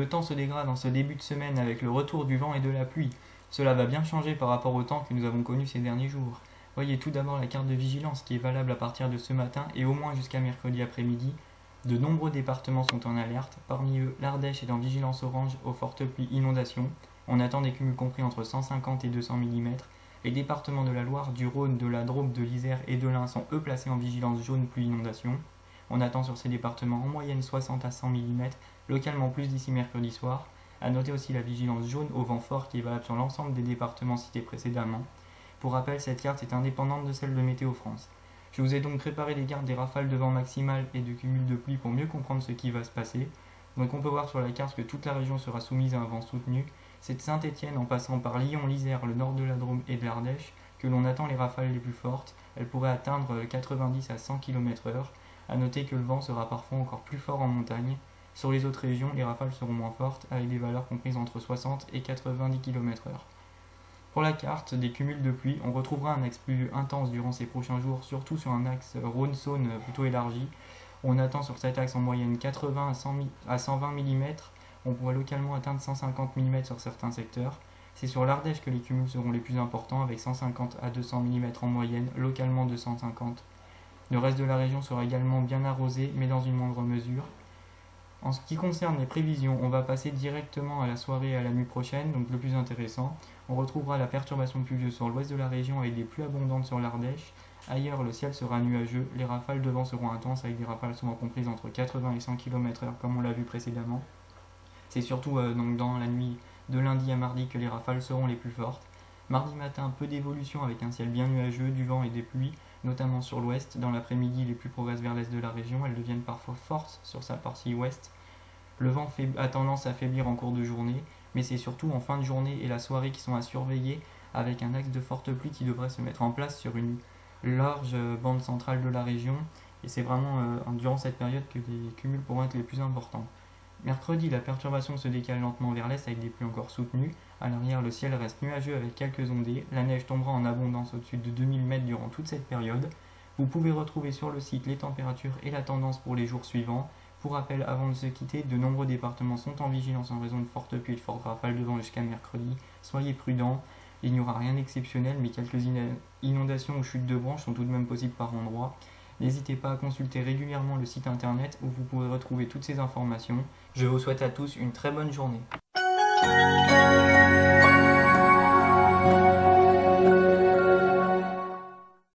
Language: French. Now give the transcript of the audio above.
Le temps se dégrade en ce début de semaine avec le retour du vent et de la pluie. Cela va bien changer par rapport au temps que nous avons connu ces derniers jours. Voyez tout d'abord la carte de vigilance qui est valable à partir de ce matin et au moins jusqu'à mercredi après-midi. De nombreux départements sont en alerte, parmi eux l'Ardèche est en vigilance orange aux fortes pluies inondations. On attend des cumuls compris entre 150 et 200 mm. Les départements de la Loire, du Rhône, de la Drôme, de l'Isère et de l'Ain sont eux placés en vigilance jaune pluie inondation. On attend sur ces départements en moyenne 60 à 100 mm, localement plus d'ici mercredi soir. A noter aussi la vigilance jaune au vent fort qui est valable sur l'ensemble des départements cités précédemment. Pour rappel, cette carte est indépendante de celle de Météo France. Je vous ai donc préparé les cartes des rafales de vent maximales et de cumul de pluie pour mieux comprendre ce qui va se passer. Donc on peut voir sur la carte que toute la région sera soumise à un vent soutenu. C'est de Saint-Étienne en passant par Lyon, l'Isère, le nord de la Drôme et de l'Ardèche que l'on attend les rafales les plus fortes. Elles pourraient atteindre 90 à 100 km/h. A noter que le vent sera parfois encore plus fort en montagne. Sur les autres régions, les rafales seront moins fortes avec des valeurs comprises entre 60 et 90 km/h. Pour la carte des cumuls de pluie, on retrouvera un axe plus intense durant ces prochains jours, surtout sur un axe Rhône-Saône plutôt élargi. On attend sur cet axe en moyenne 80 à 120 mm. On pourrait localement atteindre 150 mm sur certains secteurs. C'est sur l'Ardèche que les cumuls seront les plus importants avec 150 à 200 mm en moyenne, localement 250. Le reste de la région sera également bien arrosé, mais dans une moindre mesure. En ce qui concerne les prévisions, on va passer directement à la soirée et à la nuit prochaine, donc le plus intéressant. On retrouvera la perturbation pluvieuse sur l'ouest de la région avec des pluies abondantes sur l'Ardèche. Ailleurs, le ciel sera nuageux, les rafales de vent seront intenses avec des rafales souvent comprises entre 80 et 100 km/h comme on l'a vu précédemment. C'est surtout donc dans la nuit de lundi à mardi que les rafales seront les plus fortes. Mardi matin, peu d'évolution avec un ciel bien nuageux, du vent et des pluies, notamment sur l'ouest. Dans l'après-midi, les pluies progressent vers l'est de la région, elles deviennent parfois fortes sur sa partie ouest. Le vent a tendance à faiblir en cours de journée, mais c'est surtout en fin de journée et la soirée qui sont à surveiller, avec un axe de forte pluie qui devrait se mettre en place sur une large bande centrale de la région, et c'est vraiment durant cette période que les cumuls pourront être les plus importants. Mercredi, la perturbation se décale lentement vers l'est avec des pluies encore soutenues. À l'arrière, le ciel reste nuageux avec quelques ondées. La neige tombera en abondance au-dessus de 2000 mètres durant toute cette période. Vous pouvez retrouver sur le site les températures et la tendance pour les jours suivants. Pour rappel, avant de se quitter, de nombreux départements sont en vigilance en raison de fortes pluies et de fortes rafales de vent jusqu'à mercredi. Soyez prudents, il n'y aura rien d'exceptionnel, mais quelques inondations ou chutes de branches sont tout de même possibles par endroits. N'hésitez pas à consulter régulièrement le site internet où vous pourrez retrouver toutes ces informations. Je vous souhaite à tous une très bonne journée.